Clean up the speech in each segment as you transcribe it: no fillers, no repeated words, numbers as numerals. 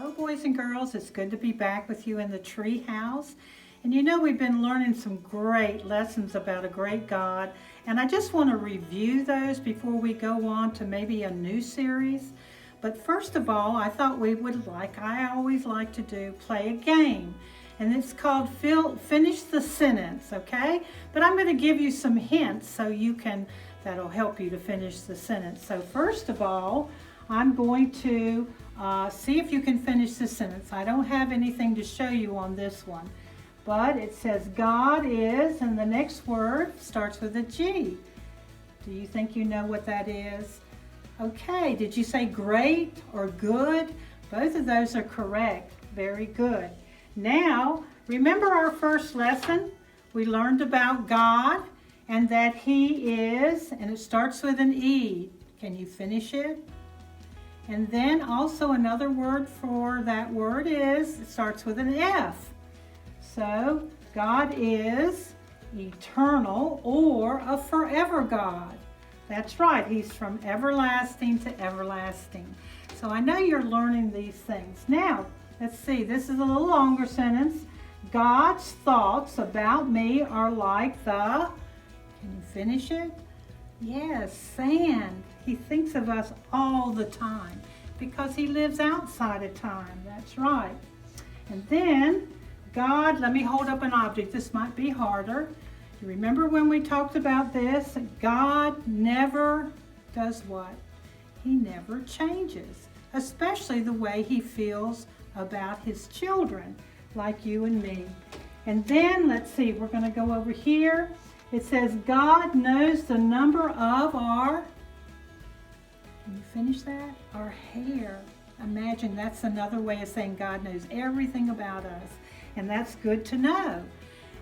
Hello, boys and girls. It's good to be back with you in the tree house. And you know, we've been learning some great lessons about a great God. And I just want to review those before we go on to maybe a new series. But first of all, I thought we would, like I always like to do, play a game. And it's called Finish the Sentence, okay? But I'm going to give you some hints so that'll help you to finish the sentence. So first of all, I'm going to see if you can finish the sentence. I don't have anything to show you on this one, but it says God is, and the next word starts with a G. Do you think you know what that is? Okay, did you say great or good? Both of those are correct. Very good. Now, remember our first lesson? We learned about God and that He is, and it starts with an E. Can you finish it? And then also another word for that word is, it starts with an F. So God is eternal or a forever God. That's right, He's from everlasting to everlasting. So I know you're learning these things. Now, let's see, this is a little longer sentence. God's thoughts about me are like the, can you finish it? Yes, sand. He thinks of us all the time because He lives outside of time. That's right. And then God, let me hold up an object. This might be harder. You remember when we talked about this? God never does what? He never changes, especially the way He feels about His children, like you and me. And then, let's see, we're going to go over here. It says, God knows the number of our, can you finish that? Our hair. Imagine that's another way of saying God knows everything about us. And that's good to know.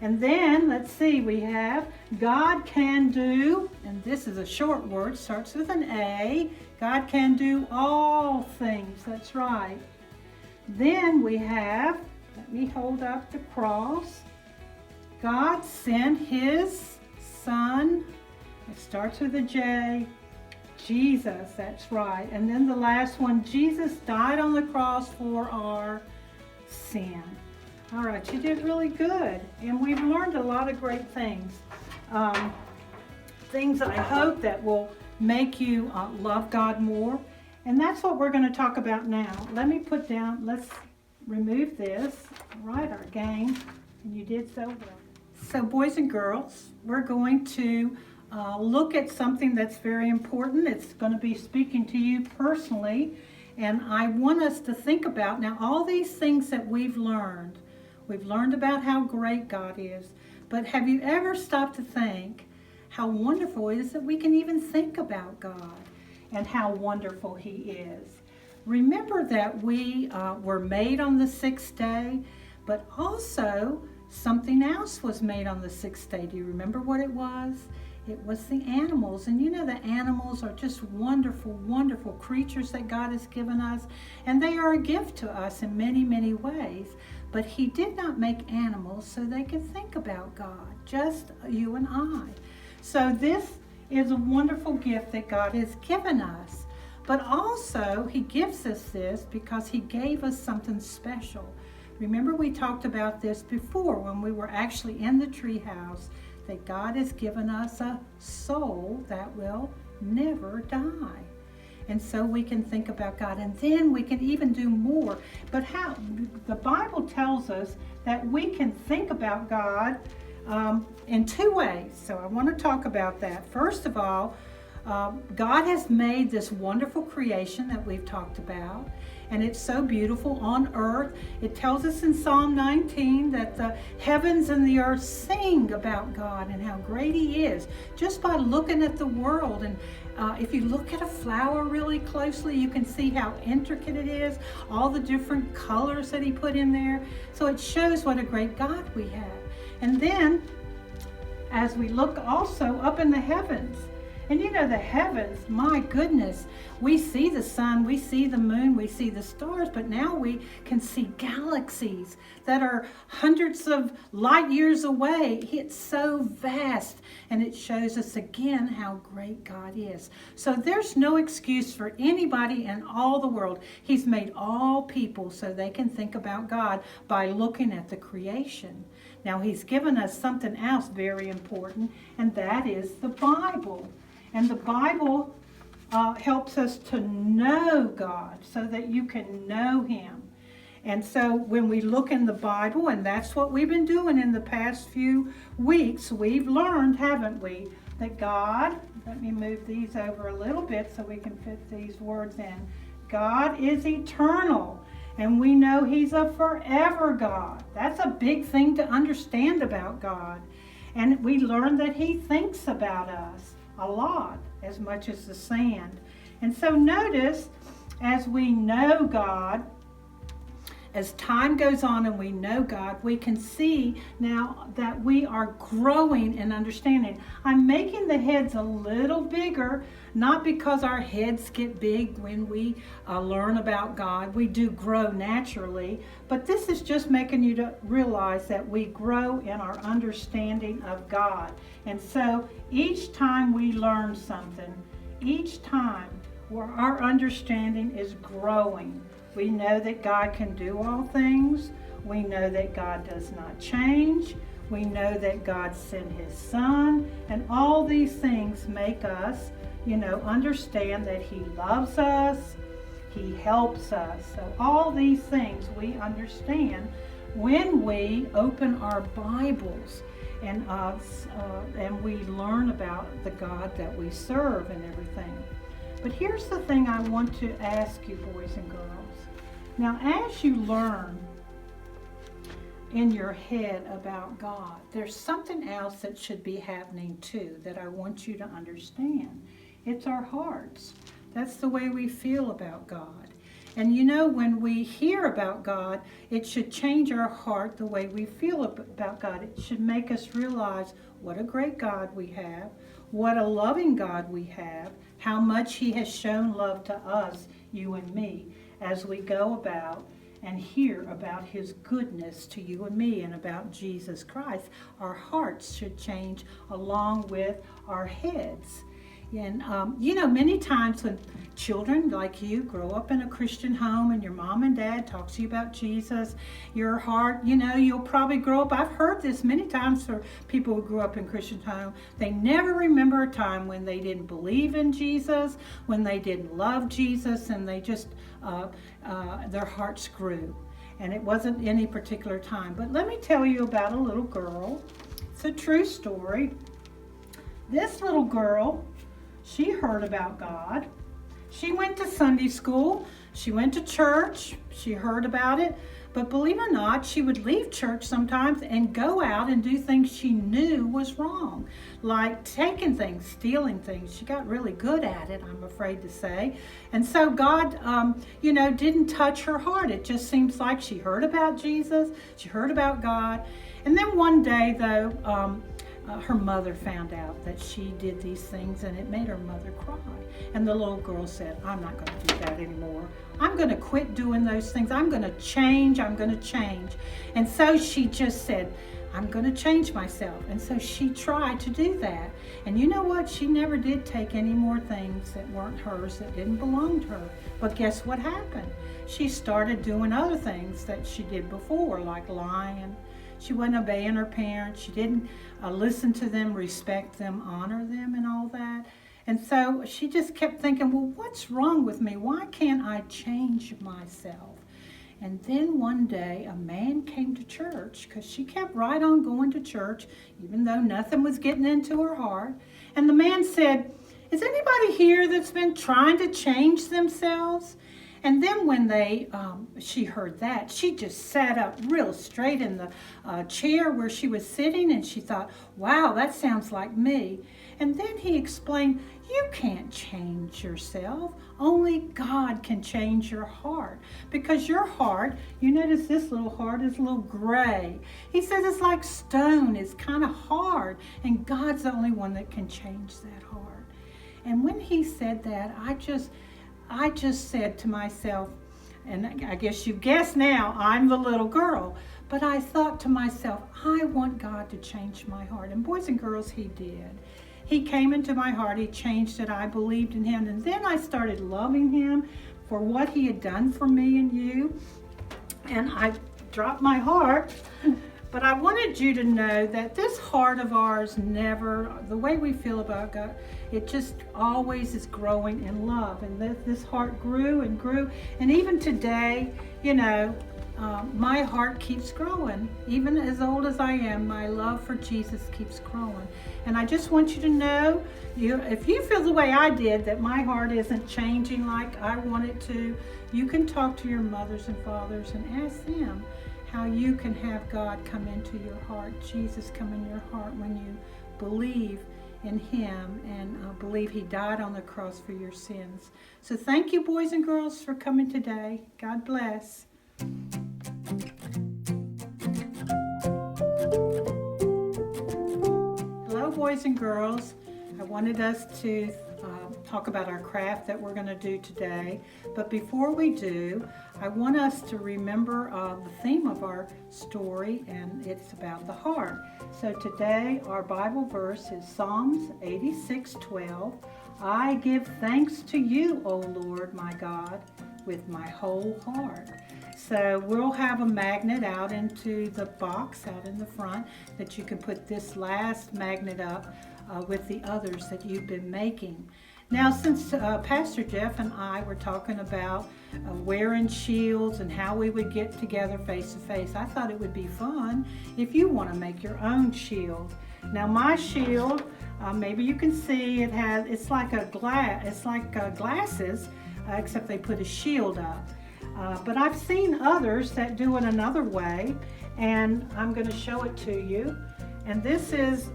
And then, let's see, we have God can do, and this is a short word, starts with an A. God can do all things. That's right. Then we have, let me hold up the cross. God sent His Son, it starts with a J, Jesus, that's right. And then the last one, Jesus died on the cross for our sin. All right, you did really good. And we've learned a lot of great things. Things I hope that will make you love God more. And that's what we're going to talk about now. Let's remove this, write our game, and you did so well. So boys and girls, we're going to look at something that's very important. It's going to be speaking to you personally, and I want us to think about now all these things that we've learned. We've learned about how great God is, but have you ever stopped to think how wonderful it is that we can even think about God and how wonderful He is? Remember that we were made on the sixth day, but also something else was made on the sixth day. Do you remember what it was? It was the animals. And you know, the animals are just wonderful, wonderful creatures that God has given us. And they are a gift to us in many, many ways. But He did not make animals so they could think about God, just you and I. So this is a wonderful gift that God has given us. But also, He gives us this because He gave us something special. Remember, we talked about this before when we were actually in the treehouse, that God has given us a soul that will never die. And so we can think about God, and then we can even do more. But how? The Bible tells us that we can think about God in two ways. So I want to talk about that. First of all, God has made this wonderful creation that we've talked about, and it's so beautiful on earth. It tells us in Psalm 19 that the heavens and the earth sing about God and how great He is, just by looking at the world. And if you look at a flower really closely, you can see how intricate it is, all the different colors that He put in there. So it shows what a great God we have. And then, as we look also up in the heavens, And you know, the heavens, my goodness, we see the sun, we see the moon, we see the stars, but now we can see galaxies that are hundreds of light years away. It's so vast, and it shows us again how great God is. So there's no excuse for anybody in all the world. He's made all people so they can think about God by looking at the creation. Now, he's given us something else very important, and that is the Bible. And the Bible helps us to know God so that you can know him. And so when we look in the Bible, and that's what we've been doing in the past few weeks, we've learned, haven't we, that God, let me move these over a little bit so we can fit these words in. God is eternal, and we know he's a forever God. That's a big thing to understand about God. And we learn that he thinks about us a lot, as much as the sand. And so notice, as we know God, as time goes on and we know God, we can see now that we are growing in understanding. I'm making the heads a little bigger, not because our heads get big when we learn about God. We do grow naturally, but this is just making you to realize that we grow in our understanding of God. And so each time we learn something, each time where our understanding is growing, we know that God can do all things. We know that God does not change. We know that God sent his son. And all these things make us, understand that he loves us. He helps us. So all these things we understand when we open our Bibles and we learn about the God that we serve and everything. But here's the thing I want to ask you, boys and girls. Now, as you learn in your head about God, there's something else that should be happening too that I want you to understand. It's our hearts. That's the way we feel about God. And when we hear about God, it should change our heart the way we feel about God. It should make us realize what a great God we have, what a loving God we have, how much he has shown love to us, you and me, as we go about and hear about his goodness to you and me and about Jesus Christ. Our hearts should change along with our heads. And, many times when children like you grow up in a Christian home and your mom and dad talk to you about Jesus, your heart, you'll probably grow up. I've heard this many times for people who grew up in Christian home. They never remember a time when they didn't believe in Jesus, when they didn't love Jesus, and they just, their hearts grew. And it wasn't any particular time. But let me tell you about a little girl. It's a true story. This little girl, she heard about God. She went to Sunday school. She went to church. She heard about it. But believe it or not, she would leave church sometimes and go out and do things she knew was wrong, like taking things, stealing things. She got really good at it, I'm afraid to say. And so God, didn't touch her heart. It just seems like she heard about Jesus. She heard about God. And then one day, though, her mother found out that she did these things, and it made her mother cry. And the little girl said, I'm not going to do that anymore. I'm going to quit doing those things. I'm going to change. I'm going to change. And so she just said, I'm going to change myself. And so she tried to do that. And you know what? She never did take any more things that weren't hers, that didn't belong to her. But guess what happened? She started doing other things that she did before, like lying. She wasn't obeying her parents. She didn't listen to them, respect them, honor them, and all that. And so she just kept thinking, well, what's wrong with me? Why can't I change myself? And then one day a man came to church, because she kept right on going to church, even though nothing was getting into her heart. And the man said, is anybody here that's been trying to change themselves? And then when she heard that, she just sat up real straight in the chair where she was sitting, and she thought, wow, that sounds like me. And then he explained, you can't change yourself. Only God can change your heart. Because your heart, you notice this little heart is a little gray. He says it's like stone. It's kind of hard. And God's the only one that can change that heart. And when he said that, I just said to myself, and I guess you guess now, I'm the little girl. But I thought to myself, I want God to change my heart. And boys and girls, he did. He came into my heart. He changed it. I believed in him. And then I started loving him for what he had done for me and you. And I dropped my heart. But I wanted you to know that this heart of ours never, the way we feel about God, it just always is growing in love. And this heart grew and grew. And even today, my heart keeps growing. Even as old as I am, my love for Jesus keeps growing. And I just want you to know, if you feel the way I did, that my heart isn't changing like I want it to, you can talk to your mothers and fathers and ask them how you can have God come into your heart, Jesus come in your heart when you believe in him and believe he died on the cross for your sins. So thank you, boys and girls, for coming today. God bless. Hello, boys and girls. I wanted us to talk about our craft that we're going to do today. But before we do, I want us to remember the theme of our story, and it's about the heart. So today our Bible verse is Psalms 86:12. I give thanks to you, O Lord my God, with my whole heart. So we'll have a magnet out into the box out in the front that you can put this last magnet up with the others that you've been making. Now, since Pastor Jeff and I were talking about wearing shields and how we would get together face to face, I thought it would be fun if you want to make your own shield. Now, my shield, maybe you can see it's like glasses, except they put a shield up. But I've seen others that do it another way, and I'm going to show it to you. And this is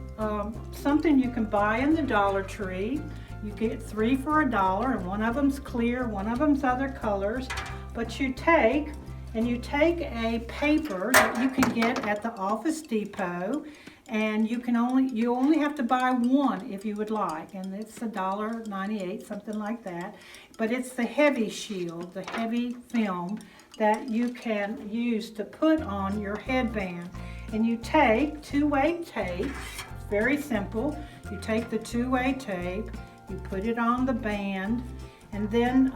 something you can buy in the Dollar Tree. You get 3 for $1, and one of them's clear, one of them's other colors. But you take a paper that you can get at the Office Depot, and you only have to buy one if you would like, and it's $1.98, something like that. But it's the heavy shield, the heavy film that you can use to put on your headband. And you take two-way tape. It's very simple. You take the two-way tape, you put it on the band, and then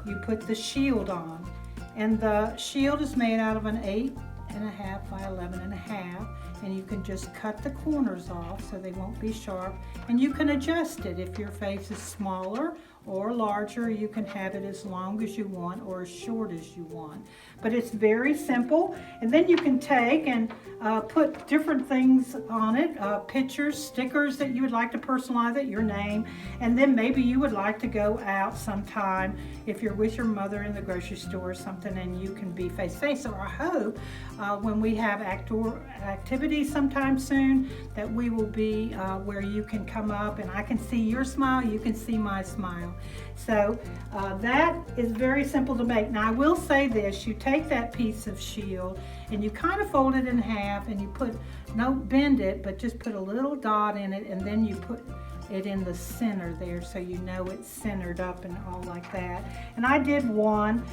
you put the shield on. And the shield is made out of an 8.5 by 11.5, and you can just cut the corners off so they won't be sharp. And you can adjust it. If your face is smaller or larger, you can have it as long as you want or as short as you want. But it's very simple. And then you can take and put different things on it, pictures, stickers that you would like to personalize it, your name. And then maybe you would like to go out sometime if you're with your mother in the grocery store or something, and you can be face-to-face. So I hope when we have activities sometime soon that we will be where you can come up and I can see your smile, you can see my smile. So that is very simple to make. Now I will say this, you take that piece of shield and you kind of fold it in half and you don't bend it, but just put a little dot in it, and then you put it in the center there so you know it's centered up and all like that. And I did one.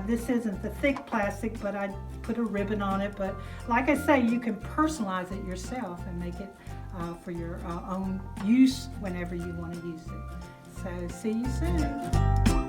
This isn't the thick plastic, but I put a ribbon on it. But like I say, you can personalize it yourself and make it for your own use whenever you want to use it. So see you soon.